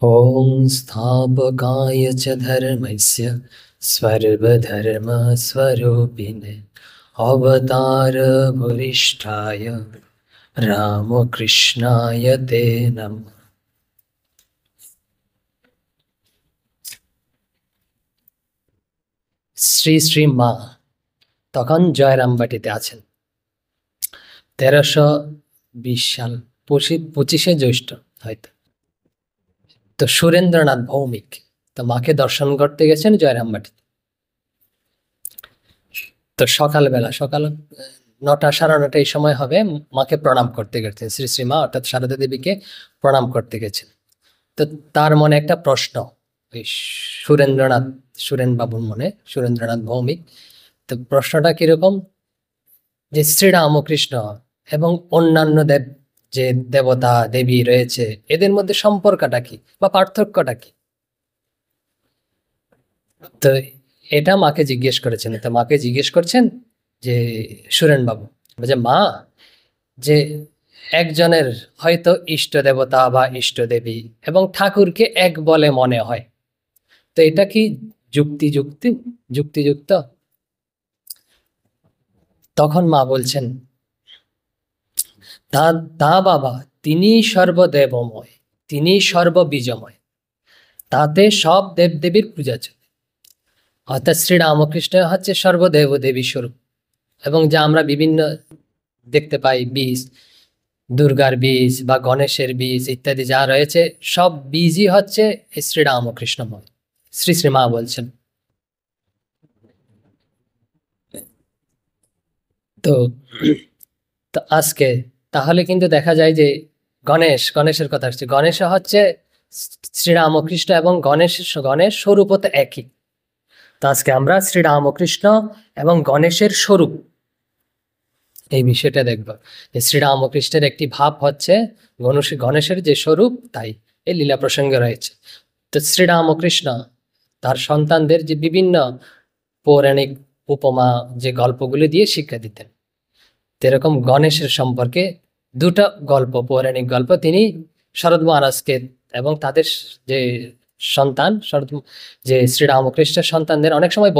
ॐ स्थापकाय च धर्मस्य सर्वधर्मस्वरूपिणे अवतारवरिष्ठाय রামকৃষ্ণায় তে নমঃ। শ্রী শ্রী মা তখন জয়রামবাটিতে আছেন। 1320 সাল 25শে জ্যৈষ্ঠ হয়তো। তো সুরেন্দ্রনাথ ভৌমিক তো মাকে দর্শন করতে গেছেন জয়রামবাটিতে। তো সকাল 9টা 9:30 এই সময় হবে, মাকে প্রণাম করতে গেছেন। শ্রী শ্রী মা অর্থাৎ সারদা দেবীকে প্রণাম করতে গেছেন। তো তার মনে একটা প্রশ্ন, ওই সুরেন বাবুর মনে, সুরেন্দ্রনাথ ভৌমিক। তো প্রশ্নটা কিরকম, যে শ্রীরামকৃষ্ণ এবং অন্যান্য যে দেবতা দেবী রয়েছে এদের মধ্যে সম্পর্কটা কি বা পার্থক্যটা কি। তো এটা মাকে জিজ্ঞেস করেছেন। তো মাকে জিজ্ঞেস করছেন যে সুরেন বাবু, যে মা, যে একজনের হয়তো ইষ্ট দেবতা বা ইষ্ট দেবী এবং ঠাকুরকে এক বলে মনে হয়, তো এটা কি যুক্তিযুক্ত? তখন মা বলছেন, তা তা বাবা, তিনি সর্বদেবময়, তিনি সর্ববীজময়, তাতে সব দেবদেবীর পূজা চলে। অর্থাৎ শ্রীরামকৃষ্ণ হচ্ছে সর্বদেব দেবী স্বরূপ, এবং যা আমরা বিভিন্ন দেখতে পাই বীজ, দুর্গার বীজ বা গণেশের বীজ ইত্যাদি যা রয়েছে, সব বীজই হচ্ছে শ্রীরামকৃষ্ণময়। শ্রী শ্রী মা বলছেন। তো তো আজকে তাহলে কিন্তু দেখা যায় যে গণেশের কথা আসছে, গণেশ হচ্ছে শ্রীরামকৃষ্ণ এবং গণেশ স্বরূপ তো একই। তো আজকে আমরা শ্রীরামকৃষ্ণ এবং গণেশের স্বরূপ এই বিষয়টা দেখব, যে শ্রীরামকৃষ্ণের একটি ভাব হচ্ছে গণেশের যে স্বরূপ, তাই এই লীলা প্রসঙ্গে রয়েছে। তো শ্রীরামকৃষ্ণ তার সন্তানদের যে বিভিন্ন পৌরাণিক উপমা যে গল্পগুলি দিয়ে শিক্ষা দিতেন, এরকম গণেশের সম্পর্কে দুটো গল্প, পৌরাণিক গল্প তিনি শরৎ মহারাজকে এবং তাদের যে সন্তান যে শ্রীরামকৃষ্ণের সন্তানদের অনেক সময়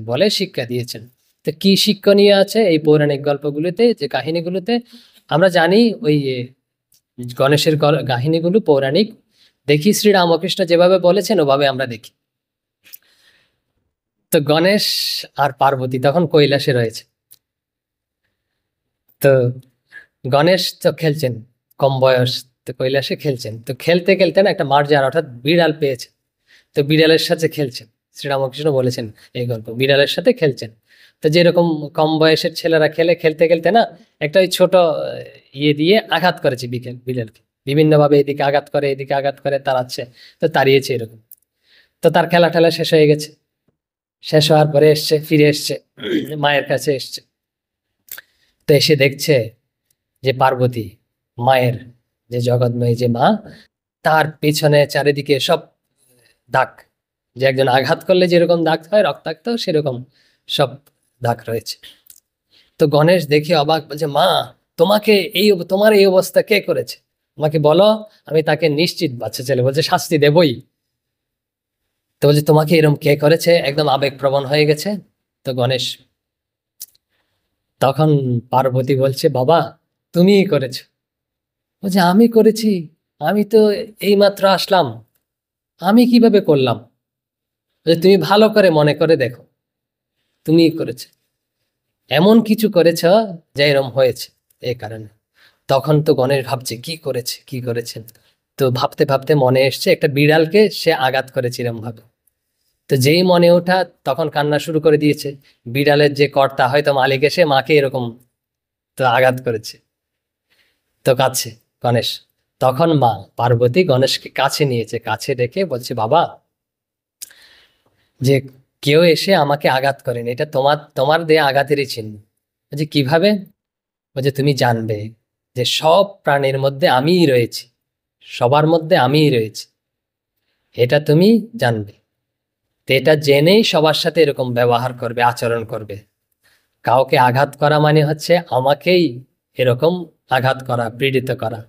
বলে শিক্ষা দিয়েছেন। তো কি শিক্ষণীয় আছে এই পৌরাণিক গল্পগুলিতে, যে কাহিনীগুলোতে? আমরা জানি ওই গণেশের কাহিনীগুলো পৌরাণিক, দেখি শ্রীরামকৃষ্ণ যেভাবে বলেছেন ওভাবে আমরা দেখি। তো গণেশ আর পার্বতী তখন কৈলাসে রয়েছে। তো গণেশ তো খেলছেন, কম বয়স, তো কৈলাসে খেলছেন। তো খেলতে খেলতে না একটা মার্জার অর্থাৎ বিড়াল পেয়েছে। তো বিড়ালের সাথে খেলছেন, শ্রীরামকৃষ্ণ বলেছেন এই গল্প, বিড়ালের সাথে খেলছেন। তো যেরকম কম বয়সের ছেলেরা খেলতে খেলতে না একটা ওই ছোট ইয়ে দিয়ে আঘাত করেছে বিড়ালকে, বিভিন্নভাবে এদিকে আঘাত করে এদিকে আঘাত করে, তাড়াচ্ছে, তো তাড়িয়েছে এরকম। তো তার খেলা টেলা শেষ হয়ে গেছে। শেষ হওয়ার পরে ফিরে এসছে, মায়ের কাছে এসছে। তো এসে দেখছে যে পার্বতী, মায়ের যে জগৎময়ী যে মা, তার পেছনে চারিদিকে সব দাগ, যে একজন আঘাত করলে যেরকম দাগ হয় রক্তাক্ত, সেরকম সব দাগ রয়েছে। তো গণেশ দেখে অবাক, বলছে, মা, তোমার এই অবস্থা কে করেছে? আমাকে বলো, আমি তাকে নিশ্চিত বাচ্চা ছেলে, বলছে শাস্তি দেবই। তো বলছে তোমাকে এরকম কে করেছে? একদম আবেগপ্রবণ হয়ে গেছে। তো গণেশ তখন, পার্বতী বলছে, বাবা, তুমিই করেছো। বলছে আমি করেছি? আমি তো এইমাত্র আসলাম, আমি কিভাবে করলাম? তুমি ভালো করে মনে করে দেখো, তুমিই করেছে, এমন কিছু করেছ যে এরম হয়েছে এই কারণে। তখন তো গণেশ ভাবছে কি করেছেন। তো ভাবতে ভাবতে মনে এসছে একটা বিড়ালকে সে আঘাত করেছে এরম ভাবে। তো যেই মনে ওঠা, তখন কান্না শুরু করে দিয়েছে। বিড়ালের যে কর্তা, হয়তো মালিক, এসে মাকে এরকম তো আঘাত করেছে, তো কাছে গণেশ। তখন মা পার্বতী গণেশকে কাছে নিয়েছে, কাছে রেখে বলছে, বাবা, যে কেউ এসে আমাকে আঘাত করেন, এটা তোমার দেয়া আঘাতেরই চিহ্ন। বলছে কিভাবে? বলছে তুমি জানবে যে সব প্রাণীর মধ্যে আমিই রয়েছি, সবার মধ্যে আমিই রয়েছি, এটা তুমি জানবে। তো এটা জেনেই সবার সাথে এরকম ব্যবহার করবে, আচরণ করবে। কাউকে আঘাত করা মানে হচ্ছে আমাকেই এরকম আঘাত করা, পীড়িত করা।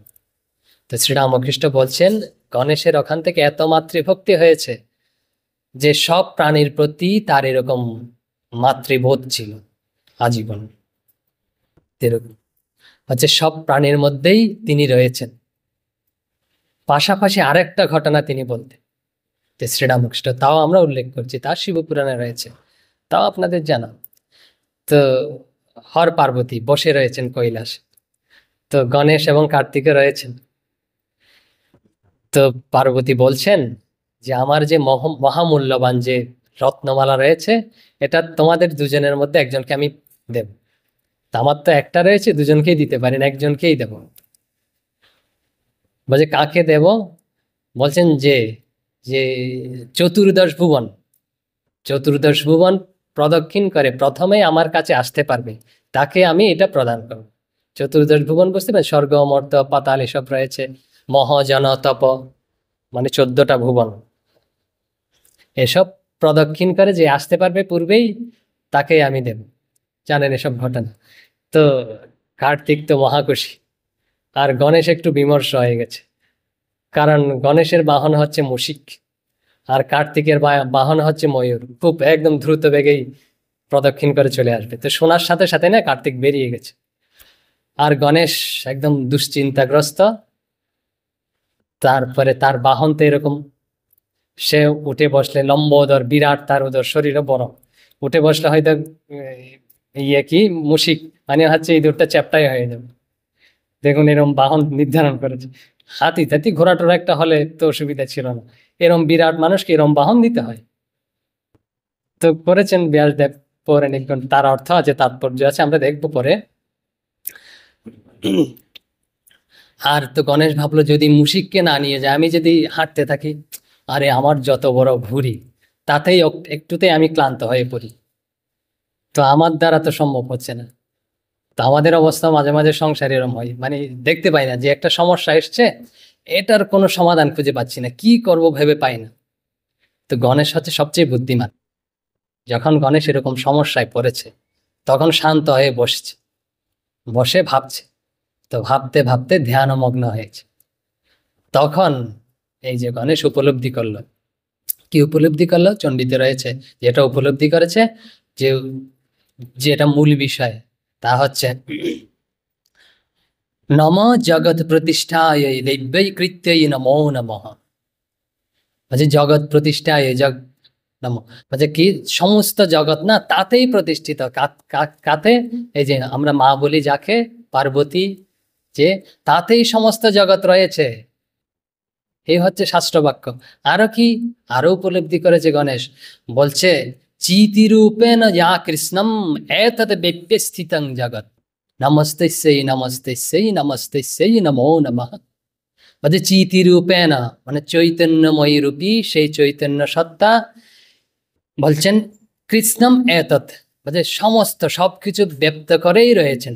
তো শ্রীরামকৃষ্ণ বলছেন, গণেশের ওখান থেকে এত মাতৃভক্তি হয়েছে যে সব প্রাণীর প্রতি তার এরকম মাতৃবোধ ছিল আজীবন। এরকম হচ্ছে সব প্রাণীর মধ্যেই তিনি রয়েছেন। পাশাপাশি আরেকটা ঘটনা তিনি বলতেন যে শ্রীরামকৃষ্ণ, তাও আমরা উল্লেখ করছি, তা শিবপুরাণে রয়েছে, তাও আপনাদের জানা। তো হর পার্বতী বসে রয়েছেন কৈলাসে, তো গণেশ এবং কার্তিকে রয়েছেন। তো পার্বতী বলছেন যে আমার যে মহামূল্যবান যে রত্নমালা রয়েছে, এটা তোমাদের দুজনের মধ্যে একজনকে আমি দেব। তা আমার তো একটা রয়েছে, দুজনকেই দিতে পারেন, একজনকেই দেব। বলছে কাকে দেব? বলছেন যে যে চতুর্দশ ভুবন, চতুর্দশ ভুবন প্রদক্ষিণ করে প্রথমে আমার কাছে আসতে পারবে, তাকে আমি এটা প্রদান করব। চতুর্দশ ভুবন বুঝতে পারেন, স্বর্গ মর্ত পাতাল এসব রয়েছে, মহ জন তপ, মানে 14টা ভুবন। এসব প্রদক্ষিণ করে যে আসতে পারবে পূর্বেই, তাকে আমি দেব। জানেন এসব ঘটনা। তো কার্তিক তো মহাখুশি, আর গণেশ একটু বিমর্ষ হয়ে গেছে, কারণ গণেশের বাহন হচ্ছে মুশিক আর কার্তিকের বাহন হচ্ছে ময়ূর। খুব একদম দ্রুত বেগেই প্রদক্ষিণ করে চলে আসবে। তো শোনার সাথে সাথে না কার্তিক বেরিয়ে গেছে, আর গণেশ একদম দুশ্চিন্তাগ্রস্ত। তারপরে তার বাহন তো এরকম, সে উঠে বসলে লম্ব উদর, বিরাট তার উদর, শরীরও বড়, উঠে বসলে হয়তো কি মুশিক, মানে হচ্ছে ইঁদুরটা চ্যাপটাই হয়ে যাবে। দেখুন এরকম বাহন নির্ধারণ করেছে। হাতি টাতি ঘোড়া টোড়া একটা হলে তো অসুবিধা ছিল না, এরম বিরাট মানুষকে এরম বাহন দিতে হয়। তো করেছেন ব্যাসদেব পৌরাণিকগণ, তার অর্থ আছে, তাৎপর্য আছে, আমরা দেখবো পরে। আর তো গণেশ ভাবলো যদি মুশিককে না নিয়ে যায়, আমি যদি হাঁটতে থাকি, আরে আমার যত বড় ভুঁড়ি, তাতেই একটুতেই আমি ক্লান্ত হয়ে পড়ি, তো আমার দ্বারা তো সম্ভব হচ্ছে না। তো আমাদের অবস্থা মাঝে মাঝে সংসারে এরম হয়, মানে দেখতে পাই না যে একটা সমস্যা এসছে, এটার কোনো সমাধান খুঁজে পাচ্ছি না, কি করব ভেবে পাই না। তো গণেশ হচ্ছে সবচেয়ে বুদ্ধিমান। যখন গণেশ এরকম সমস্যায় পড়েছে, তখন শান্ত হয়ে বসছে, বসে ভাবছে। তো ভাবতে ভাবতে ধ্যানমগ্ন হয়েছে। তখন এই যে গণেশ উপলব্ধি করলো, কি উপলব্ধি করলো? চণ্ডীতে রয়েছে, যেটা উপলব্ধি করেছে, যে যেটা মূল বিষয়, তা হচ্ছে নম জগৎ প্রতিষ্ঠায় দৈব্যই কৃত্যই নমো নমঃ। বলছে জগৎ প্রতিষ্ঠায় জগ নম, বলছে কি সমস্ত জগৎ না তাতেই প্রতিষ্ঠিত। কাতে? এই যে আমরা মা বলি যাকে, পার্বতী, যে তাতেই সমস্ত জগৎ রয়েছে, এই হচ্ছে শাস্ত্র বাক্য। আরো কি, আরো উপলব্ধি করেছে গণেশ, বলছে চিতিরূপেণ যা কৃষ্ণম এতদ ব্যপ্যে স্থিতং জগৎ নমস্তেস্যৈ নমস্তেস্যৈ নমস্তেস্যৈ নমো নমঃ। বলছে চিতিরূপেণ, মানে চৈতন্যময়ী রূপী সেই চৈতন্য সত্তা, বলছেন কৃষ্ণম এতৎ, বলছে সমস্ত সবকিছু ব্যক্ত করেই রয়েছেন,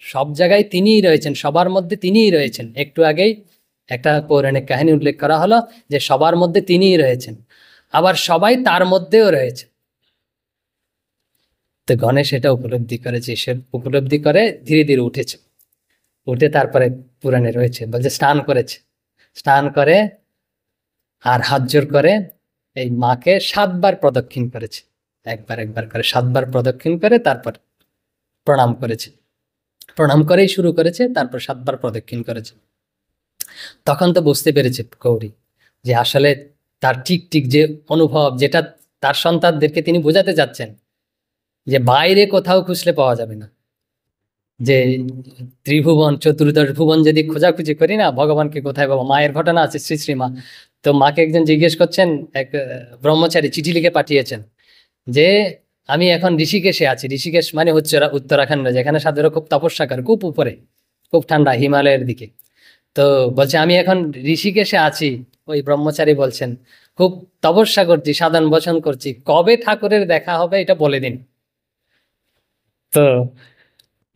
সব জায়গায় তিনিই রয়েছেন, সবার মধ্যে তিনিই রয়েছেন। একটু আগেই একটা পৌরাণিক কাহিনী উল্লেখ করা হলো যে সবার মধ্যে তিনিই রয়েছেন, আবার সবাই তার মধ্যেও রয়েছে। তো গণেশ এটা উপলব্ধি করেছে, সে উপলব্ধি করে ধীরে ধীরে উঠেছে, উঠে তারপরে পুরাণে রয়েছে, বলছে স্নান করেছে, স্নান করে আর হাত জোর করে এই মাকে 7বার প্রদক্ষিণ করেছে, একবার একবার করে 7বার প্রদক্ষিণ করে তারপর প্রণাম করেছে, প্রণাম করেই শুরু করেছে, তারপর 7বার প্রদক্ষিণ করেছে। তখন তো বুঝতে পেরেছে গৌরী যে আসলে তার ঠিক ঠিক যে অনুভব, যেটা তার সন্তানদেরকে তিনি বোঝাতে যাচ্ছেন, যে বাইরে কোথাও খুঁজলে পাওয়া যাবে না, যে ত্রিভুবন চতুর্দশ ভুবন যদি খোঁজাখুঁজি করি না, ভগবানকে কোথায় পাবো? মায়ের ঘটনা আছে, শ্রীমা। তো মাকে একজন জিজ্ঞেস করছেন, এক ব্রহ্মচারী চিঠি লিখে পাঠিয়েছেন যে আমি এখন ঋষিকেশে আছি। ঋষিকেশ মানে হচ্ছে উত্তরাখণ্ড, যেখানে সাধুরা খুব তপস্যা করে, খুব উপরে, খুব ঠান্ডা হিমালয়ের দিকে। তো বলছে আমি এখন ঋষিকেশে আছি। ওই ব্রহ্মচারী বলছেন খুব তপস্যা করছি, সাধন বচন করছি, কবে ঠাকুরের দেখা হবে এটা বলে দিন। তো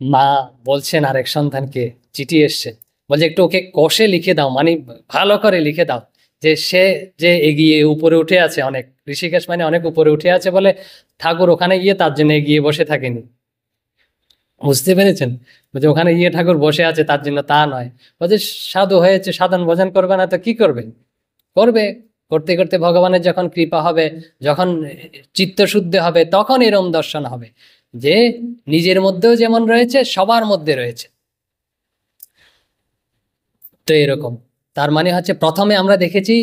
মা বলছেন আরেক সন্তানকে, চিঠি এসছে, বলছে একটু ওকে কষে লিখে দাও, মানে ভালো করে লিখে দাও, যে সে যে এগিয়ে উপরে উঠে আছে অনেক, ঋষিকেশ মানে অনেক উপরে উঠে আছে বলে ঠাকুর ওখানে গিয়ে তার জন্য এগিয়ে বসে থাকেনি। বুঝতে পেরেছেন? বলছে ওখানে গিয়ে ঠাকুর বসে আছে তার জন্য তা নয়, বলছে সাধু হয়েছে, সাধন ভজন করবে না তো কি করবে? করবে, করতে করতে ভগবানের যখন কৃপা হবে, যখন চিত্তশুদ্ধ হবে, তখন এরম দর্শন হবে যে নিজের মধ্যেও যেমন রয়েছে সবার মধ্যে রয়েছে। তো এরকম তার মানে হচ্ছে প্রথমে আমরা দেখেছি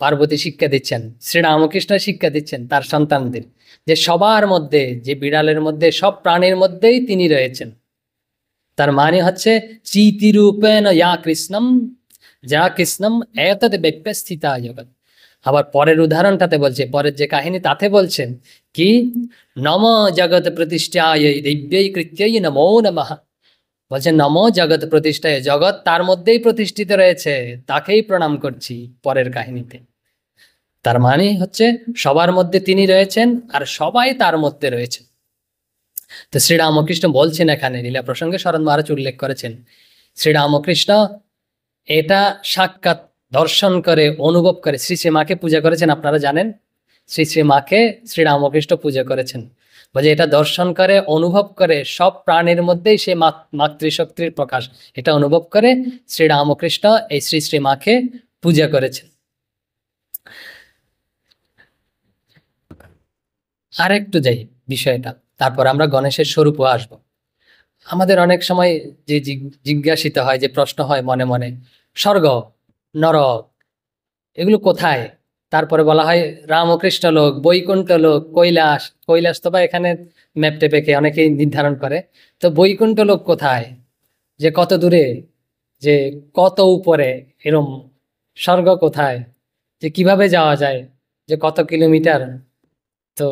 পার্বতী শিক্ষা দিচ্ছেন, শ্রীরামকৃষ্ণ শিক্ষা দিচ্ছেন তার সন্তানদের যে সবার মধ্যে, যে বিড়ালের মধ্যে, সব প্রাণীর মধ্যেই তিনি রয়েছেন। তার মানে হচ্ছে চিতিরূপেণ ইয়া কৃষ্ণম, যা কৃষ্ণম এতদ ব্যক্ত স্থিতা জগৎ। আবার পরের উদাহরণটাতে বলছে, পরের যে কাহিনী তাতে বলছেন কি, নম জগৎ প্রতিষ্ঠায় দিব্যৈ কৃত্যৈ নমো নমঃ। বলছেন নম জগৎ প্রতিষ্ঠায়, জগৎ তার মধ্যেই প্রতিষ্ঠিত রয়েছে, তাকেই প্রণাম করছি পরের কাহিনীতে। তার মানে হচ্ছে সবার মধ্যে তিনি রয়েছেন আর সবাই তার মধ্যে রয়েছেন। তো শ্রীরামকৃষ্ণ বলছেন এখানে লীলা প্রসঙ্গে শরৎ মহারাজ উল্লেখ করেছেন, শ্রীরামকৃষ্ণ এটা সাক্ষাৎ দর্শন করে অনুভব করে শ্রী শ্রী মাকে পূজা করেছেন। আপনারা জানেন শ্রী শ্রী মাকে শ্রীরামকৃষ্ণ পূজা করেছেন। বলছে এটা দর্শন করে অনুভব করে সব প্রাণীর মধ্যেই সে মাতৃশক্তির প্রকাশ, এটা অনুভব করে শ্রীরামকৃষ্ণ এই শ্রী শ্রী মাকে পূজা করেছেন। আর একটু যাই বিষয়টা, তারপর আমরা গণেশের স্বরূপও আসব। আমাদের অনেক সময় যে জিজ্ঞাসিত হয়, যে প্রশ্ন হয় মনে মনে, স্বর্গ নরক এগুলো কোথায়? তারপরে বলা হয় রামকৃষ্ণ লোক, বৈকুণ্ঠ লোক, কৈলাস। কৈলাস তো বা এখানে ম্যাপ টেপেকে অনেকেই নির্ধারণ করে, তো বৈকুণ্ঠ লোক কোথায়, যে কত দূরে, যে কত উপরে, এরম স্বর্গ কোথায়, যে কিভাবে যাওয়া যায়, যে কত কিলোমিটার। তো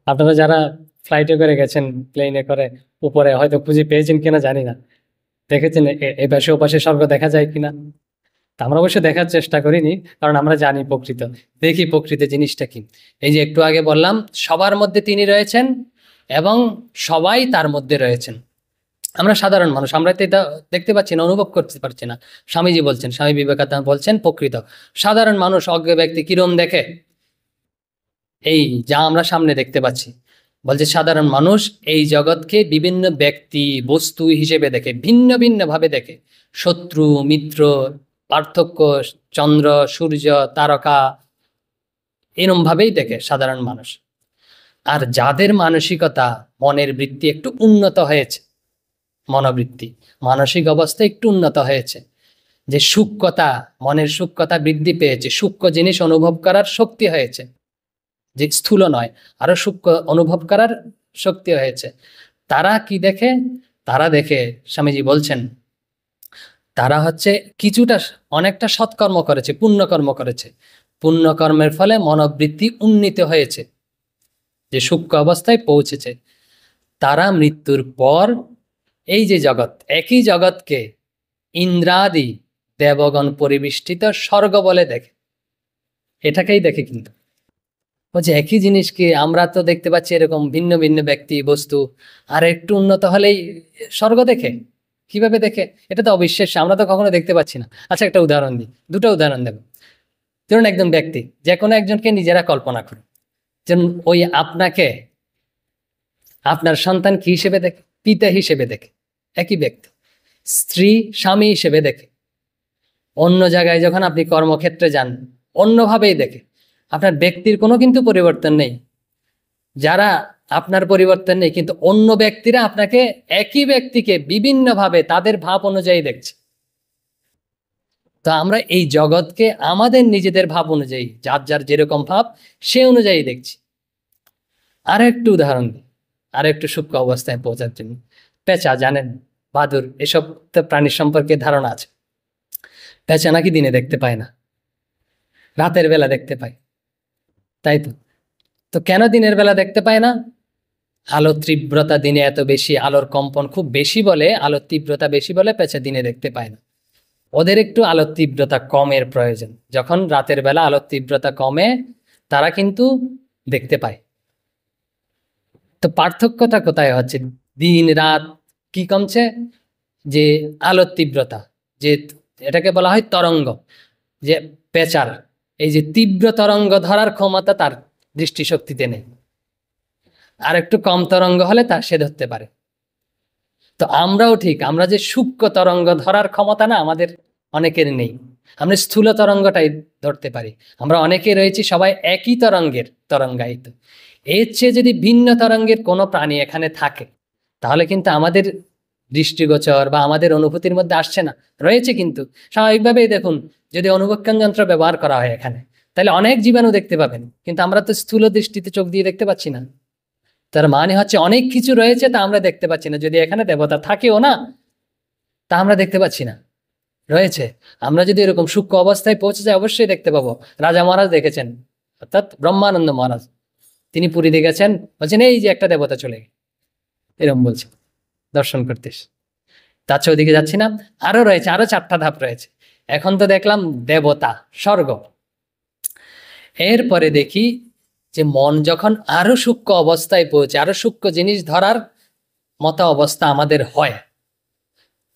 আপনারা যারা ফ্লাইটে করে গেছেন, প্লেনে করে উপরে, হয়তো খুঁজে পেয়েছেন কিনা জানি না, দেখেছেন এ পাশে ও পাশে স্বর্গ দেখা যায় কিনা। তা আমরা অবশ্য দেখার চেষ্টা করিনি, কারণ আমরা জানি প্রকৃত, দেখি প্রকৃত জিনিসটা কি। এই যে একটু আগে বললাম সবার মধ্যে তিনি রয়েছেন এবং সবাই তার মধ্যে রয়েছেন। আমরা সাধারণ মানুষ, আমরা তো এটা দেখতে পাচ্ছি না, অনুভব করতে পারছি না। স্বামীজি বলছেন, স্বামী বিবেকানন্দ বলছেন প্রকৃত সাধারণ মানুষ, অজ্ঞ ব্যক্তি কিরম দেখে, এই যা আমরা সামনে দেখতে পাচ্ছি। বলছে সাধারণ মানুষ এই জগৎকে বিভিন্ন ব্যক্তি বস্তু হিসেবে দেখে, ভিন্ন ভিন্ন ভাবে দেখে, শত্রু মিত্র পার্থক্য, চন্দ্র সূর্য তারকা, এরম ভাবেই দেখে সাধারণ মানুষ। আর যাদের মানসিকতা, মনের বৃত্তি একটু উন্নত হয়েছে, মনোবৃত্তি মানসিক অবস্থা একটু উন্নত হয়েছে, যে সূক্ষ্মতা, মনের সূক্ষ্মতা বৃদ্ধি পেয়েছে, সূক্ষ্ম জিনিস অনুভব করার শক্তি হয়েছে, যে স্থূল নয় আরো সূক্ষ্ম অনুভব করার শক্তি হয়েছে, তারা কি দেখে? তারা দেখে, স্বামীজি বলছেন, তারা হচ্ছে কিছুটা অনেকটা সৎকর্ম করেছে, পুণ্যকর্ম করেছে, পুণ্যকর্মের ফলে মনোবৃত্তি উন্নীত হয়েছে, যে সূক্ষ্ম অবস্থায় পৌঁছেছে। তারা মৃত্যুর পর এই যে জগৎ, একই জগৎকে ইন্দ্রাদি দেবগণ পরিবেষ্টিত স্বর্গ বলে দেখে, এটাকেই দেখে। কিন্তু বলছে একই জিনিসকে আমরা তো দেখতে পাচ্ছি এরকম ভিন্ন ভিন্ন ব্যক্তি বস্তু, আর একটু উন্নত হলেই স্বর্গ দেখে। কিভাবে দেখে? এটা তো অবিশ্বাস্য, আমরা তো কখনো দেখতে পাচ্ছি না। আচ্ছা একটা উদাহরণ দিই, দুটো উদাহরণ দেব। ধরুন একজন ব্যক্তি, যে কোনো একজনকে নিজেরা কল্পনা করুন, যেমন ওই আপনাকে আপনার সন্তান কি হিসেবে দেখে? পিতা হিসেবে দেখে, একই ব্যক্তি। স্ত্রী স্বামী হিসেবে দেখে। অন্য জায়গায় যখন আপনি কর্মক্ষেত্রে যান অন্যভাবেই দেখে। আপনার ব্যক্তির কোনো কিন্তু পরিবর্তন নেই, যারা আপনার পরিবর্তন নেই, কিন্তু অন্য ব্যক্তিরা আপনাকে, একই ব্যক্তিকে বিভিন্নভাবে তাদের ভাব অনুযায়ী দেখছে। তো আমরা এই জগৎকে আমাদের নিজেদের ভাব অনুযায়ী, যার যার যেরকম ভাব সে অনুযায়ী দেখছি। আর একটু উদাহরণ দিই, আর একটু সূক্ষ্ম অবস্থায় পৌঁছার জন্য। পেঁচা জানেন, বাদুর, এসব তো প্রাণীর সম্পর্কে ধারণা আছে। পেঁচা নাকি দিনে দেখতে পায় না, রাতের বেলা দেখতে পায়, তাই তো? তো কেন দিনের বেলা দেখতে পায় না? আলোর তীব্রতা দিনে এত বেশি, আলোর কম্পন খুব বেশি বলে, আলোর তীব্রতা বেশি বলে পেঁচা দিনে দেখতে পায় না। ওদের একটু আলোর তীব্রতা কমের প্রয়োজন, যখন রাতের বেলা আলোর তীব্রতা কমে তারা কিন্তু দেখতে পায়। তো পার্থক্যটা কোথায় হচ্ছে? দিন রাত কি কমছে? যে আলোর তীব্রতা, যে এটাকে বলা হয় তরঙ্গ, যে পেঁচার এই যে তীব্র তরঙ্গ ধরার ক্ষমতা তার দৃষ্টিশক্তিতে নেই, আর একটু কম তরঙ্গ হলে তা সে ধরতে পারে। তো আমরাও ঠিক, আমরা যে সূক্ষ্ম তরঙ্গ ধরার ক্ষমতা না আমাদের অনেকের নেই, আমরা স্থূল তরঙ্গটাই ধরতে পারি। আমরা অনেকে রয়েছি সবাই একই তরঙ্গের তরঙ্গায়িত। এর চেয়ে যদি ভিন্ন তরঙ্গের কোনো প্রাণী এখানে থাকে, তাহলে কিন্তু আমাদের দৃষ্টিগোচর বা আমাদের অনুভূতির মধ্যে আসছে না। রয়েছে কিন্তু স্বাভাবিকভাবেই দেখুন, যদি অনুবীক্ষণ যন্ত্র ব্যবহার করা হয় এখানে, তাহলে অনেক জীবাণু দেখতে পাবেন, কিন্তু আমরা তো স্থূল দৃষ্টিতে চোখ দিয়ে দেখতে পাচ্ছি না। তার মানে হচ্ছে অনেক কিছু রয়েছে তা আমরা দেখতে পাচ্ছি না। যদি এখানে দেবতা থাকেও না, তা আমরা দেখতে পাচ্ছি না। রয়েছে, আমরা যদি এরকম সূক্ষ্ম অবস্থায় পৌঁছে যাই অবশ্যই দেখতে পাবো। রাজা মহারাজ দেখেছেন, অর্থাৎ ব্রহ্মানন্দ মহারাজ, তিনি পুরী দেখেছেন, বলছেন এই যে একটা দেবতা চলে গেল, এরকম বলছে দর্শন করতে। তার চেয়ে ওদিকে যাচ্ছি না। আরো রয়েছে, আরো 4টা ধাপ রয়েছে। এখন তো দেখলাম দেবতা, স্বর্গ। এরপরে দেখি যে মন যখন আরো সূক্ষ্ম অবস্থায় পৌঁছে, আরো সূক্ষ্ম জিনিস ধরার মতো অবস্থা আমাদের হয়,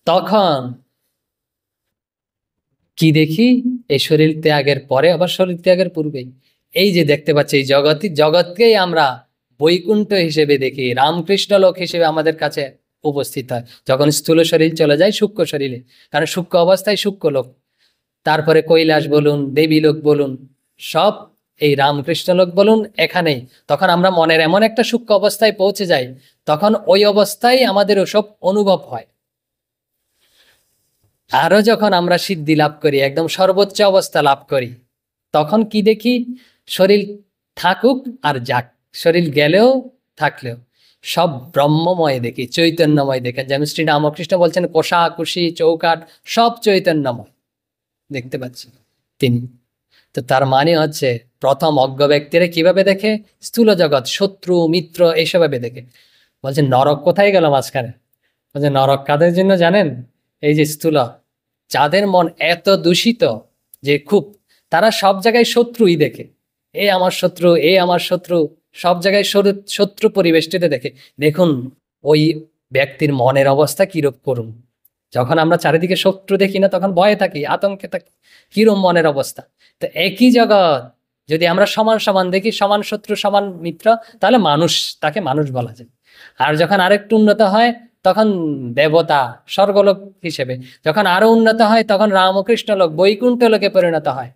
তখন কি দেখি? এই শরীর ত্যাগের পরে আবার শরীর ত্যাগের পূর্বেই এই যে দেখতে পাচ্ছি, এই জগৎকেই আমরা বৈকুণ্ঠ হিসেবে দেখি, রামকৃষ্ণ লোক হিসেবে আমাদের কাছে উপস্থিত হয় যখন স্থূল শরীর চলে যায় সূক্ষ্ম শরীরে। কারণ সূক্ষ্ম অবস্থায় সূক্ষ্ম লোক, তারপরে কৈলাস বলুন, দেবী লোক বলুন, সব এই রামকৃষ্ণ লোক বলুন এখানেই। তখন আমরা মনের এমন একটা সূক্ষ্ম অবস্থায় পৌঁছে যাই, তখন ওই অবস্থায় আমাদের ওসব অনুভব হয়। আরো যখন আমরা সিদ্ধি লাভ করি, একদম সর্বোচ্চ অবস্থা লাভ করি, তখন কি দেখি? শরীর থাকুক আর যাক, শরীর গেলেও থাকলেও সব ব্রহ্মময় দেখি, চৈতন্যময় দেখেন। যেমন শ্রী রামকৃষ্ণ বলছেন, কোষাকুষি চৌকাঠ সব চৈতন্যময় দেখতে পাচ্ছি তিনি। তো তার মানে হচ্ছে প্রথম অজ্ঞ ব্যক্তিরা কিভাবে দেখে? স্থূল জগৎ, শত্রু মিত্র এইসবভাবে দেখে। বলছে নরক কোথায় গেল মাঝখানে? বলছে নরক কাদের জন্য জানেন? এই যে স্থূল, যাদের মন এত দূষিত যে খুব, তারা সব জায়গায় শত্রুই দেখে। এ আমার শত্রু, এ আমার শত্রু, সব জায়গায় শত্রু পরিবেষ্টিত দেখে। দেখুন ওই ব্যক্তির মনের অবস্থা কিরূপ করুন। যখন আমরা চারিদিকে শত্রু দেখি না, তখন ভয়ে থাকি, আতঙ্কে থাকি, কিরম মনের অবস্থা। তো একই জগৎ যদি আমরা সমান সমান দেখি, সমান শত্রু সমান মিত্র, তাহলে মানুষ, তাকে মানুষ বলা যায়। আর যখন আরেকটু উন্নত হয়, তখন দেবতা, স্বর্গলোক হিসেবে। যখন আরো উন্নত হয়, তখন রামকৃষ্ণ লোক, বৈকুণ্ঠ লোকে পরিণত হয়।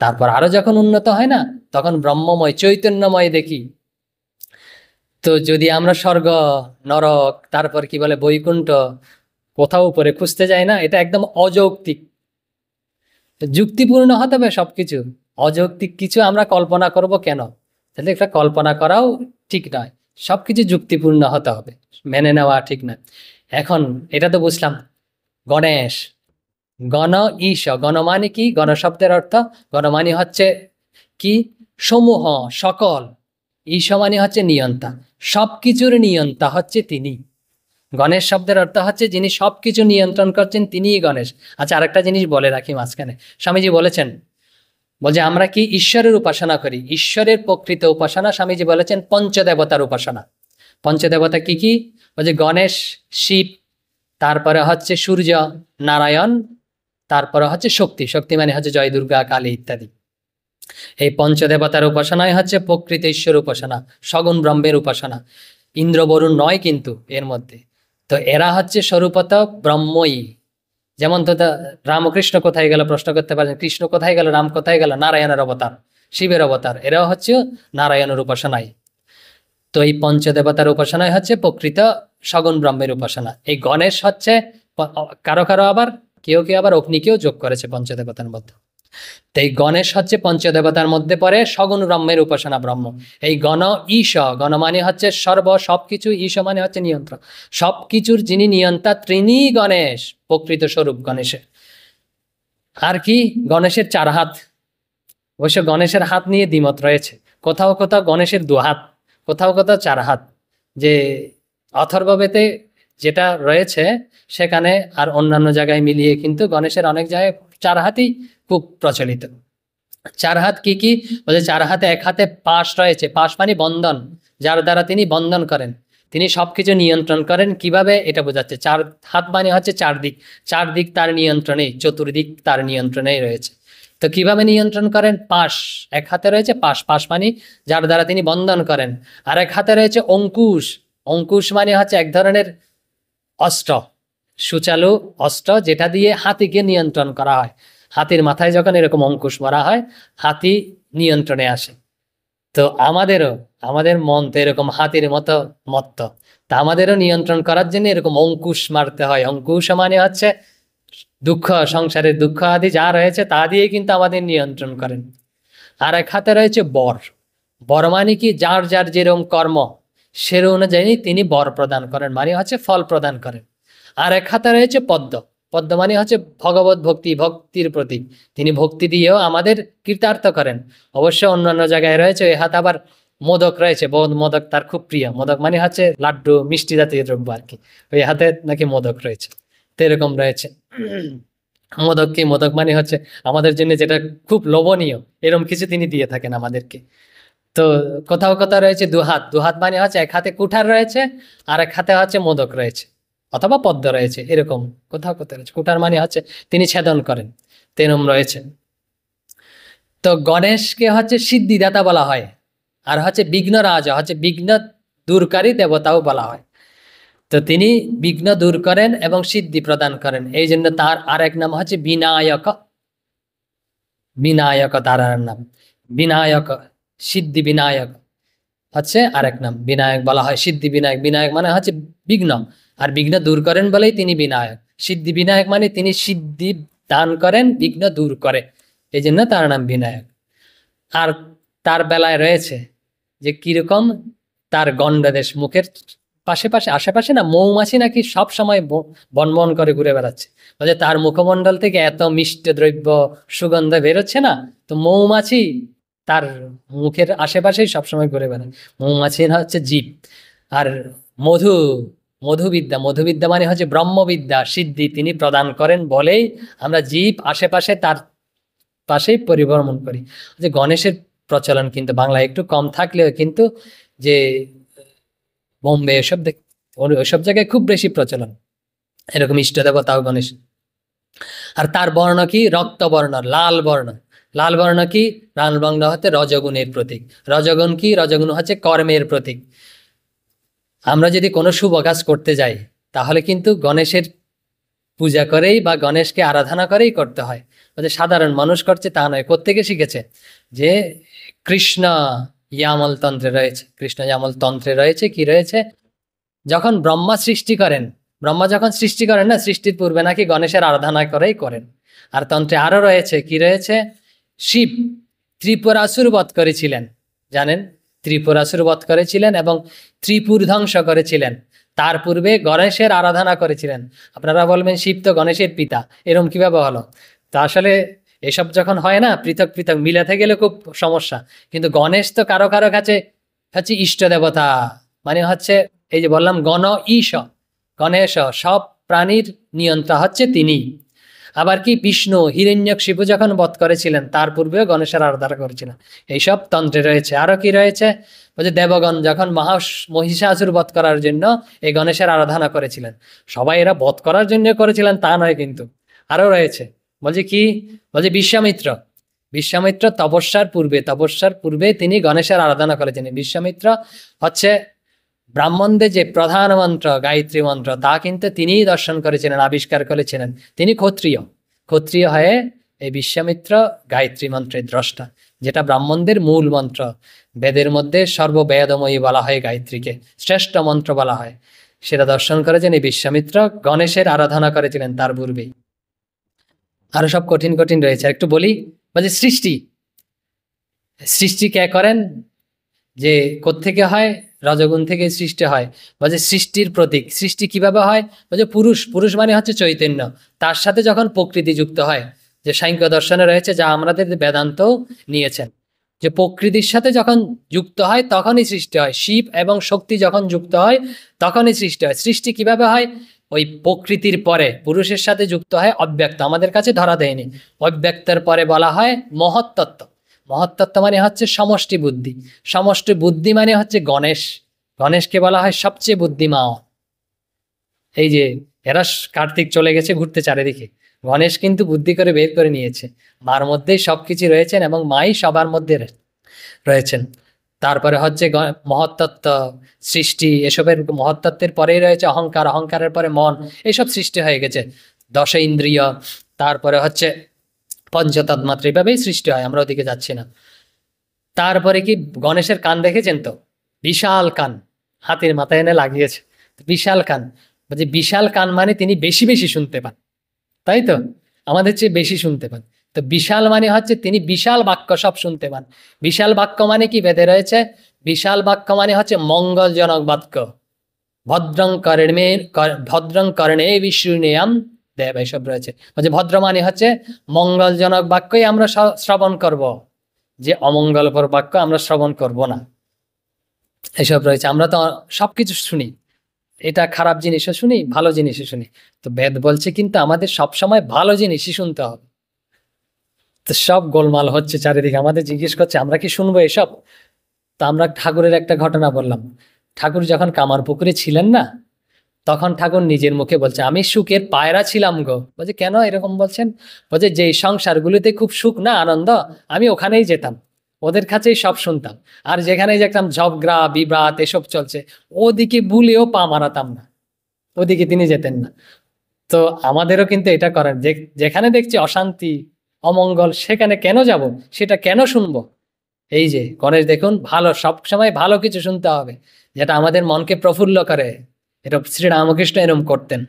তারপর আরো যখন উন্নত হয় না, তখন ব্রহ্মময় চৈতন্যময় দেখি। তো যদি আমরা স্বর্গ, নরক, তারপর কি বলে বৈকুণ্ঠ, কোথাও উপরে খুঁজতে যাই না, এটা একদম অযৌক্তিক। যুক্তিপূর্ণ হতে হবে সবকিছু। অযৌক্তিক কিছু আমরা কল্পনা করব কেন? তাহলে একটা কল্পনা করাও ঠিক নয়, সবকিছু যুক্তিপূর্ণ হতে হবে, মেনে নেওয়া ঠিক নয়। এখন এটা তো বুঝলাম। গণেশ, গণ ঈশ, গণ মানে কি? গণ শব্দের অর্থ, গণ মানে হচ্ছে কি? সমূহ, সকল। ঈশ মানে হচ্ছে নিয়ন্তা, সবকিছুর নিয়ন্তা হচ্ছে তিনি। গণেশ শব্দের অর্থ হচ্ছে যিনি সবকিছু নিয়ন্ত্রণ করছেন, তিনিই গণেশ। আচ্ছা, আরেকটা জিনিস বলে রাখি মাঝখানে, স্বামীজি বলেছেন, বলছে আমরা কি ঈশ্বরের উপাসনা করি? ঈশ্বরের প্রকৃত উপাসনা স্বামীজি বলেছেন পঞ্চদেবতার উপাসনা। পঞ্চদেবতা কি কি? বলছে গণেশ, শিব, তারপরে হচ্ছে সূর্য, নারায়ণ, তারপরে হচ্ছে শক্তি। শক্তি মানে হচ্ছে জয় দুর্গা, কালী ইত্যাদি। এই পঞ্চদেবতার উপাসনাই হচ্ছে প্রকৃত ঈশ্বর উপাসনা, সগুণ ব্রহ্মের উপাসনা। ইন্দ্র বরুণ নয় কিন্তু এর মধ্যে। তো এরা হচ্ছে স্বরূপত ব্রহ্মই। যেমন তো রামকৃষ্ণ কোথায় গেল প্রশ্ন করতে পারেন, কৃষ্ণ কোথায় গেল, রাম কোথায় গেল? নারায়ণের অবতার, শিবের অবতার, এরাও হচ্ছে নারায়ণের উপাসনায়। তো এই পঞ্চদেবতার উপাসনায় হচ্ছে প্রকৃত সগুণ ব্রহ্মের উপাসনা। এই গণেশ হচ্ছে, কারো কারো আবার কেউ কেউ আবার অগ্নিকেও যোগ করেছে পঞ্চদেবতার মধ্যে। তো এই গণেশ হচ্ছে পঞ্চদেবতার মধ্যে পড়ে, সগুণ ব্রহ্মের উপাসনা ব্রহ্ম। এই গণ ঈশ, গণ মানে হচ্ছে সর্ব, সবকিছু, ঈশ মানে হচ্ছে নিয়ন্ত্রণ, সবকিছুর যিনি নিয়ন্তা তিনি গণেশ, প্রকৃত স্বরূপ গণেশের। আর কি? গণেশের 4 হাত। অবশ্য গণেশের হাত নিয়ে দ্বিমত রয়েছে, কোথাও কোথাও গণেশের 2 হাত, কোথাও কোথাও 4 হাত। যে অথর্ববেদে যেটা রয়েছে সেখানে আর অন্যান্য জায়গায় মিলিয়ে কিন্তু গণেশের অনেক জায়গায় 4 হাতই খুব প্রচলিত। 4 হাত কি কি? বলছে 4 হাতে, এক হাতে পাশ রয়েছে, পাশ মানে বন্ধন, যার দ্বারা তিনি বন্ধন করেন, তিনি সবকিছু নিয়ন্ত্রণ করেন। কিভাবে? এটা বোঝাচ্ছে। 4 হাত মানে হচ্ছে 4 দিক, 4 দিক তার নিয়ন্ত্রণেই, চতুর্দিক তার নিয়ন্ত্রণেই রয়েছে। তো কিভাবে নিয়ন্ত্রণ করেন? পাশ, এক হাতে রয়েছে পাশ, পাশ মানে যার দ্বারা তিনি বন্ধন করেন। আর এক হাতে রয়েছে অঙ্কুশ, অঙ্কুশ মানে হচ্ছে এক ধরনের অস্ত্র, সুচালু অস্ত্র, যেটা দিয়ে হাতিকে নিয়ন্ত্রণ করা হয়। হাতির মাথায় যখন এরকম অঙ্কুশ মারা হয়, হাতি নিয়ন্ত্রণে আসে। তো আমাদের মন তো এরকম হাতির মতো মত্ত, তা আমাদেরও নিয়ন্ত্রণ করার জন্য এরকম অঙ্কুশ মারতে হয়। অঙ্কুশ মানে হচ্ছে দুঃখ, সংসারের দুঃখ আদি যা রয়েছে তা দিয়ে কিন্তু আমাদের নিয়ন্ত্রণ করেন। আর এক হাতে রয়েছে বর। বর মানে কি, যার যার যেরকম কর্ম সে অনুযায়ী তিনি বর প্রদান করেন, মানে হচ্ছে ফল প্রদান করেন। আর এক হাতে রয়েছে পদ্ম। পদ্ম মানে হচ্ছে ভগবত ভক্তি, ভক্তির প্রতীক। তিনি ভক্তি দিয়েও আমাদের কৃতার্থ করেন। অবশ্য অন্যান্য জায়গায় রয়েছে ওই হাতে আবার মোদক রয়েছে, মোদক তার খুব প্রিয়। মোদক মানে হচ্ছে লাড্ডু, মিষ্টি জাতীয় দ্রব্য আর কি। ওই হাতে নাকি মোদক রয়েছে, তো এরকম রয়েছে। মোদক কি, মোদক মানে হচ্ছে আমাদের জন্য যেটা খুব লোভনীয়, এরকম কিছু তিনি দিয়ে থাকেন আমাদেরকে। তো কোথাও কোথাও রয়েছে দুহাত। দুহাত মানে হচ্ছে এক হাতে কুঠার রয়েছে আর এক হাতে হচ্ছে মোদক রয়েছে অথবা পদ্ম রয়েছে, এরকম কোথাও কোথাও রয়েছে। কুঠার মানে হচ্ছে তিনি ছেদন করেন, তেরম রয়েছে। তো গণেশকে হচ্ছে সিদ্ধিদাতা বলা হয়, আর হচ্ছে বিঘ্ন রাজা, হচ্ছে বিঘ্ন দূরকারী দেবতাও বলা হয়। তো তিনি বিঘ্ন দূর করেন এবং সিদ্ধি প্রদান করেন, এই জন্য তার আর এক নাম হচ্ছে বিনায়ক। বিনায়ক তার আর নাম, বিনায়ক, সিদ্ধি বিনায়ক হচ্ছে আরেক নাম। বিনায়ক বলা হয়, সিদ্ধি বিনায়ক। বিনায়ক মানে হচ্ছে বিঘ্ন, আর বিঘ্ন দূর করেন বলেই তিনি বিনায়ক। সিদ্ধি বিনায়ক মানে তিনি সিদ্ধি দান করেন, বিঘ্ন দূর করে, এই জন্য তার নাম বিনায়ক। আর তার বেলায় রয়েছে যে কিরকম, তার গণ্ডদেশ, মুখের পাশে পাশে আশেপাশে না মৌমাছি নাকি সব সময় বনবন করে ঘুরে বেড়াচ্ছে। বলে তার মুখমণ্ডল থেকে এত মিষ্ট দ্রব্য সুগন্ধ বেরোচ্ছে না, তো মৌমাছি তার মুখের আশেপাশেই সবসময় ঘুরে বেড়ায়। মৌমাছির হচ্ছে জীব। আর মধু, মধুবিদ্যা, মধুবিদ্যা মানে হচ্ছে ব্রহ্মবিদ্যা, সিদ্ধি তিনি প্রদান করেন বলেই আমরা জীব আশেপাশে তার পাশেই পরিভ্রমণ করি। যে গণেশের প্রচলন কিন্তু বাংলায় একটু কম থাকলেও কিন্তু যে বোম্বে ওইসব জায়গায় খুব বেশি প্রচলন, এরকম ইষ্ট দেবতাও গণেশ। আর তার বর্ণ কি, রক্তবর্ণ, লাল বর্ণ। লাল বর্ণ কি, লাল বর্ণ হচ্ছে রজগুণের প্রতীক। রজগুণ কি, রজগুণ হচ্ছে কর্মের প্রতীক। আমরা যদি কোনো শুভ কাজ করতে যাই তাহলে কিন্তু গণেশের পূজা করেই বা গণেশকে আরাধনা করেই করতে হয়। যে সাধারণ মানুষ করছে তা নয়। কোত্থেকে শিখেছে, যে কৃষ্ণ ইয়ামল তন্ত্রে রয়েছে। কৃষ্ণ ইয়ামল তন্ত্রে রয়েছে কি রয়েছে, যখন ব্রহ্মা সৃষ্টি করেন, ব্রহ্মা যখন সৃষ্টি করেন না, সৃষ্টির পূর্বে নাকি গণেশের আরাধনা করেই করেন। আর তন্ত্রে আরো রয়েছে কি রয়েছে, শিব ত্রিপুরাসুর বধ করেছিলেন, জানেন, ত্রিপুরাসুর বধ করেছিলেন এবং ত্রিপুর ধ্বংস করেছিলেন। তার পূর্বে গণেশের আরাধনা করেছিলেন। আপনারা বলবেন শিব তো গণেশের পিতা, এরকম কিভাবে হলো? তা আসলে এসব যখন হয় না, পৃথক পৃথক মিলাতে গেলে খুব সমস্যা। কিন্তু গণেশ তো কারো কারো কাছে হচ্ছে ইষ্ট দেবতা, মানে হচ্ছে এই যে বললাম গণ ঈশ, গণেশ সব প্রাণীর নিয়ন্ত্রণ হচ্ছে তিনি। আবার কি বিষ্ণু হিরণ্যকশিপু যখন বধ করেছিলেন তার পূর্বেও গণেশের আরাধনা করেছিলেন। এইসব তন্ত্রে রয়েছে। আরো কি রয়েছে, বলছে দেবগণ যখন মহিষাসুর বধ করার জন্য এই গণেশের আরাধনা করেছিলেন। সবাই এরা বধ করার জন্য করেছিলেন তা নয় কিন্তু, আরো রয়েছে। বলছে কি, বলছে বিশ্বামিত্র, বিশ্বামিত্র তপস্যার পূর্বে তিনি গণেশের আরাধনা করেছেন। বিশ্বামিত্র হচ্ছে ব্রাহ্মণদের যে প্রধান মন্ত্র গায়ত্রী মন্ত্র তা কিন্তু তিনিই দর্শন করেছিলেন, আবিষ্কার করেছিলেন। তিনি ক্ষত্রিয় হয়ে এই বিশ্বামিত্র গায়ত্রী মন্ত্রের দ্রষ্টা, যেটা ব্রাহ্মণদের মূল মন্ত্র। বেদের মধ্যে সর্ববেদময়ী বলা হয় গায়ত্রীকে, শ্রেষ্ঠ মন্ত্র বলা হয়। সেটা দর্শন করেছেন এই বিশ্বামিত্র, গণেশের আরাধনা করেছিলেন তার পূর্বেই। আরো সব কঠিন কঠিন রয়েছে, একটু বলি। বলছে সৃষ্টি কে করেন, যে কোত্থেকে হয়, রজগুণ থেকে সৃষ্টি হয়। বলছে সৃষ্টির প্রতীক, সৃষ্টি কিভাবে হয়, বলছে পুরুষ মানে হচ্ছে চৈতন্য, তার সাথে যখন প্রকৃতি যুক্ত হয়, যে সাংখ্য দর্শনে রয়েছে, যা আমাদের বেদান্ত নিয়েছেন, যে প্রকৃতির সাথে যখন যুক্ত হয় তখনই সৃষ্টি হয়। শিব এবং শক্তি যখন যুক্ত হয় তখনই সৃষ্টি হয়। সৃষ্টি কিভাবে হয়, ওই প্রকৃতির পরে পুরুষের সাথে যুক্ত হয় অব্যক্ত, আমাদের কাছে ধরা দেয়নি। অব্যক্তের পরে বলা হয় মহত্তত্ত্ব। মহত্তত্ত্ব মানে হচ্ছে সমষ্টি বুদ্ধি। সমষ্টি বুদ্ধি মানে হচ্ছে গণেশ। গণেশকে বলা হয় সবচেয়ে বুদ্ধিমান। এই যে এরা কার্তিক চলে গেছে ঘুরতে চারিদিকে, গণেশ কিন্তু বুদ্ধি করে বের করে নিয়েছে। মার মধ্যেই সবকিছু রয়েছেন এবং মাই সবার মধ্যে রয়েছেন। তারপরে হচ্ছে মহত্তত্ত্ব, সৃষ্টি, এসবের মহত্তত্ত্বের পরেই রয়েছে অহংকার, অহংকারের পরে মন, এইসব সৃষ্টি হয়ে গেছে। দশ ইন্দ্রিয়, তারপরে হচ্ছে পঞ্চতন্মাত্রা এভাবেই সৃষ্টি হয়, আমরা ওদিকে যাচ্ছি না। তারপরে কি গণেশের কান দেখেছেন তো, বিশাল কান, হাতির মাথায় এনে লাগিয়েছে, বিশাল কান। বলছে বিশাল কান মানে তিনি বেশি বেশি শুনতে পান, তাই তো, আমাদের চেয়ে বেশি শুনতে পান। তো বিশাল মানে হচ্ছে তিনি বিশাল বাক্য সব শুনতে পান। বিশাল বাক্য মানে কি বেদে রয়েছে, বিশাল বাক্য মানে হচ্ছে মঙ্গলজনক বাক্য। ভদ্রং কর্ণে বিষ্ণুনিয়াম দেব, এইসব রয়েছে। বলছে ভদ্র মানে হচ্ছে মঙ্গলজনক বাক্যই আমরা শ্রবণ করব, যে অমঙ্গলকর বাক্য আমরা শ্রবণ করব না, এসব রয়েছে। আমরা তো সবকিছু শুনি, এটা খারাপ জিনিসও শুনি, ভালো জিনিসও শুনি। তো বেদ বলছে কিন্তু আমাদের সবসময় ভালো জিনিসই শুনতে হবে। তো সব গোলমাল হচ্ছে চারিদিকে, আমাদের জিজ্ঞেস করছে আমরা কি শুনবো এসব? তো আমরা ঠাকুরের একটা ঘটনা বললাম। ঠাকুর যখন কামারপুকুরে ছিলেন না, তখন ঠাকুর নিজের মুখে বলছে আমি সুখের পায়রা ছিলাম গো। বলছে কেন এরকম বলছেন? বলছে যে সংসারগুলিতে খুব সুখ না, আনন্দ, আমি ওখানেই যেতাম, ওদের কাছেই সব শুনতাম। আর যেখানেই দেখতাম ঝগড়া বিভ্রাট এসব চলছে, ওদিকে ভুলেও পা মারাতাম না, ওদিকে তিনি যেতেন না। তো আমাদেরও কিন্তু এটা করেন, যেখানে দেখছি অশান্তি অমঙ্গল, সেখানে কেন যাব, সেটা কেন শুনবো? এই যে গণেশ দেখুন, ভালো, সব সময় ভালো কিছু শুনতে হবে, যেটা আমাদের মনকে প্রফুল্ল করে। এটা শ্রীরামকৃষ্ণ এরম করতেন।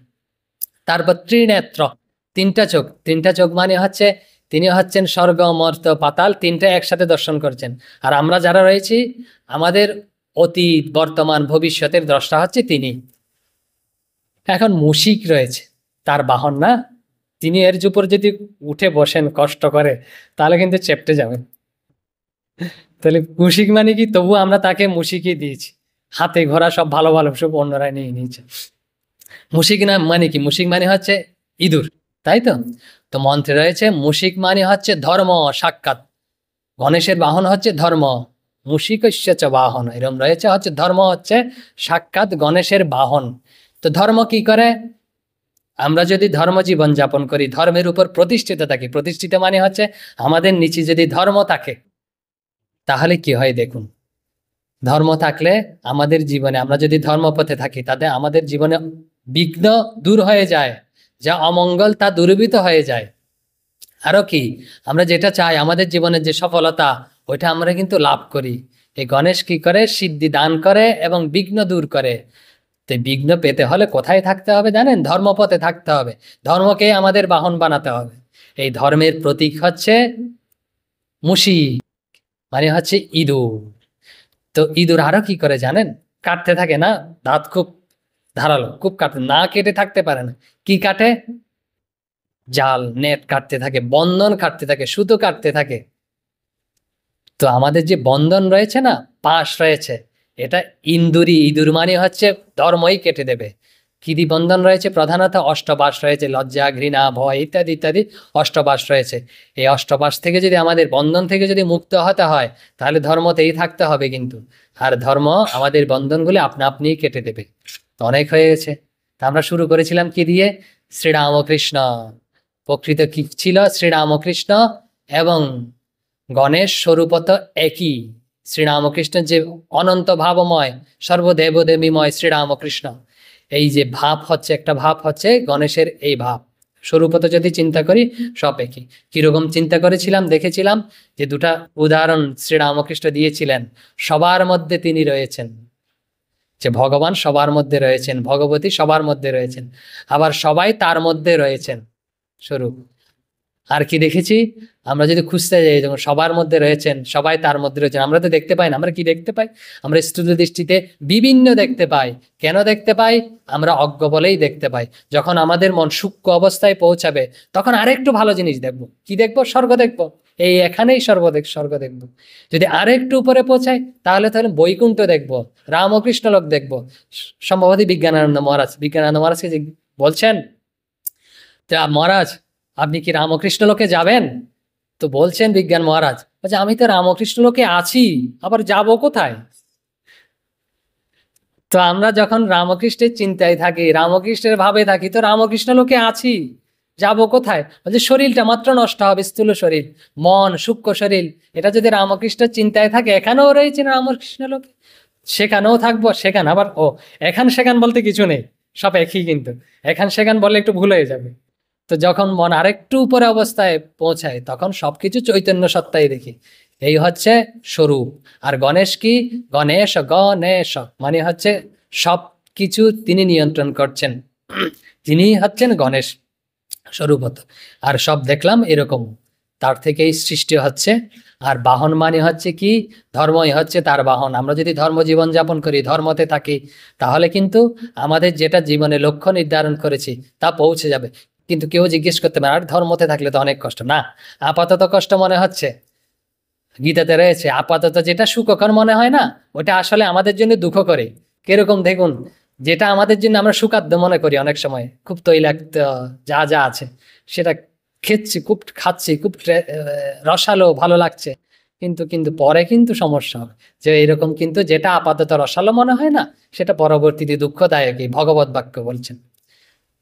তারপর ত্রিনেত্র, তিনটা চোখ। তিনটা চোখ মানে হচ্ছে তিনি হচ্ছেন স্বর্গ মর্ত্য পাতাল, তিনটা একসাথে দর্শন করছেন। আর আমরা যারা রয়েছি, আমাদের অতীত বর্তমান ভবিষ্যতের দ্রষ্টা হচ্ছে তিনি। এখন মুশিক রয়েছে, তার বাহন না, তিনি এর উপর যদি উঠে বসেন কষ্ট করে, তাহলে কিন্তু চেপটে যাবেন। তাহলে মুশিক মানে কি, তবু আমরা তাকে মুশিকই দিয়েছি। হাতে ঘোড়া সব ভালো ভালো সব অন্যরা নিয়ে নিয়েছে। মুশিক না মানে কি, মুশিক মানে হচ্ছে ইঁদুর, তাই তো। তো মন্ত্রে রয়েছে মুশিক মানে হচ্ছে ধর্ম সাক্ষাৎ, গণেশের বাহন হচ্ছে ধর্ম, মুশিকস্য চ বাহন, এরম রয়েছে, হচ্ছে ধর্ম হচ্ছে সাক্ষাৎ গণেশের বাহন। তো ধর্ম কি করে, আমরা যদি ধর্ম জীবন যাপন করি, ধর্মের উপর প্রতিষ্ঠিত থাকি, প্রতিষ্ঠিত মানে হচ্ছে আমাদের নিচে যদি ধর্ম থাকে, তাহলে কি হয় দেখুন। ধর্ম থাকলে আমাদের জীবনে, আমরা যদি ধর্মপথে থাকি, তাতে আমাদের জীবনে বিঘ্ন দূর হয়ে যায়, যা অমঙ্গল তা দূরীভূত হয়ে যায়। আরো কি, আমরা যেটা চাই, আমাদের জীবনের যে সফলতা, ওইটা আমরা কিন্তু লাভ করি। এই গণেশ কি করে, সিদ্ধি দান করে এবং বিঘ্ন দূর করে। তো বিঘ্ন পেতে হলে কোথায় থাকতে হবে জানেন? ধর্মপথে থাকতে হবে, ধর্মকে আমাদের বাহন বানাতে হবে। এই ধর্মের প্রতীক হচ্ছে মুশিক, মানে হচ্ছে ইঁদুর। তো ইঁদুর আরো কি করে জানেন? কাটতে থাকে না, দাঁত খুব ধারালো, খুব কাটে, না কেটে থাকতে পারে না। কি কাটে? জাল নেট কাটতে থাকে, বন্ধন কাটতে থাকে, সুতো কাটতে থাকে। তো আমাদের যে বন্ধন রয়েছে না, পাশ রয়েছে, এটা ইন্দুরি, ইঁদুর মানে হচ্ছে ধর্মই কেটে দেবে। কি দি বন্ধন রয়েছে? প্রধানত অষ্টপাশ রয়েছে, লজ্জা ঘৃণা ভয় ইত্যাদি ইত্যাদি অষ্টপাশ রয়েছে। এই অষ্টপাশ থেকে যদি, আমাদের বন্ধন থেকে যদি মুক্ত হতে হয়, তাহলে ধর্মতেই থাকতে হবে কিন্তু। আর ধর্ম আমাদের বন্ধনগুলি আপনা আপনিই কেটে দেবে। তো অনেক হয়ে গেছে। তা আমরা শুরু করেছিলাম কি দিয়ে? শ্রীরামকৃষ্ণ। প্রকৃত কি ছিল? শ্রীরামকৃষ্ণ এবং গণেশ স্বরূপত একই। শ্রীরামকৃষ্ণ যে অনন্ত ভাবময়, সর্বদেবদেবীময় শ্রীরামকৃষ্ণ, এই যে ভাব হচ্ছে, একটা ভাব হচ্ছে গণেশের এই ভাব। স্বরূপত যদি চিন্তা করি, সব একই। কিরকম চিন্তা করেছিলাম, দেখেছিলাম যে দুটা উদাহরণ শ্রীরামকৃষ্ণ দিয়েছিলেন। সবার মধ্যে তিনি রয়েছেন, যে ভগবান সবার মধ্যে রয়েছেন, ভগবতী সবার মধ্যে রয়েছেন, আবার সবাই তার মধ্যে রয়েছেন স্বরূপ। আর কি দেখেছি, আমরা যদি খুঁজতে যাই, যেমন সবার মধ্যে রয়েছেন, সবাই তার মধ্যে রয়েছেন, আমরা তো দেখতে পাই না। আমরা কি দেখতে পাই? আমরা স্থূল দৃষ্টিতে বিভিন্ন দেখতে পাই। কেন দেখতে পাই? আমরা অজ্ঞ বলেই দেখতে পাই। যখন আমাদের মন সূক্ষ্ম অবস্থায় পৌঁছাবে, তখন আরেকটু ভালো জিনিস দেখব। কি দেখব? স্বর্গ দেখব। এই এখানেই স্বর্গ দেখব। যদি আরেকটু উপরে পৌঁছায়, তাহলে বৈকুণ্ঠ দেখব, রামকৃষ্ণ লোক দেখব। সম্ভবত বিজ্ঞানানন্দ মহারাজকে বলছেন, তা মহারাজ আপনি কি রামকৃষ্ণ লোকে যাবেন? তো বলছেন বিজ্ঞান মহারাজ, বলছে আমি তো রামকৃষ্ণ লোকে আছি, আবার যাব কোথায়? তো আমরা যখন রামকৃষ্ণের চিন্তায় থাকি, রামকৃষ্ণের ভাবে থাকি, তো রামকৃষ্ণ লোকে আছি, যাব কোথায়? বলছে শরীরটা মাত্র নষ্ট হবে, স্থূল শরীর, মন সূক্ষ্ম শরীর, এটা যদি রামকৃষ্ণের চিন্তায় থাকে, এখানেও রয়েছে রামকৃষ্ণ লোকে, সেখানেও থাকবো। সেখানে আবার এখান সেখান বলতে কিছু নেই, সব একই। কিন্তু এখান সেখান বললে একটু ভুল হয়ে যাবে। তো যখন মন আরেকটু উপরে অবস্থায় পৌঁছায় তখন সবকিছু চৈতন্য সত্তাই দেখি। এই হচ্ছে স্বরূপ। আর গণেশ কি? গণেশ গণেশ মানে হচ্ছে সব কিছু তিনি নিয়ন্ত্রণ করছেন, তিনি হচ্ছেন গণেশ স্বরূপত। আর সব দেখলাম এরকম, তার থেকেই সৃষ্টি হচ্ছে। আর বাহন মানে হচ্ছে কি? ধর্মই হচ্ছে তার বাহন। আমরা যদি ধর্ম জীবন যাপন করি, ধর্মতে থাকি, তাহলে কিন্তু আমাদের যেটা জীবনে লক্ষ্য নির্ধারণ করেছি তা পৌঁছে যাবে। কিন্তু কেউ জিজ্ঞেস করতে পারে, আর ধর্মতে থাকলে তো অনেক কষ্ট। না, আপাতত কষ্ট মনে হচ্ছে, গীতাতে রয়েছে আপাতত যেটা সুখকর মনে হয় না, ওটা আসলে আমাদের জন্য দুঃখ করে। কিরকম দেখুন, যেটা আমাদের জন্য আমরা সুখাদ্য মনে করি, অনেক সময় খুব তৈলাক্ত যা যা আছে সেটা খাচ্ছি খুব রসালো, ভালো লাগছে, কিন্তু কিন্তু পরে কিন্তু সমস্যা হবে। যে এরকম কিন্তু যেটা আপাতত রসালো মনে হয় না, সেটা পরবর্তীতে দুঃখদায়কই, ভগবত বাক্য বলছেন।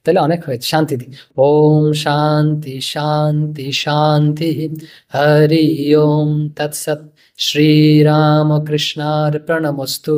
তাহলে অনেক হয়েছে, শান্তি দি। ওম শান্তি শান্তি শান্তি। হরি ওম তৎসৎ। শ্রীরামকৃষ্ণার্পণমস্তু।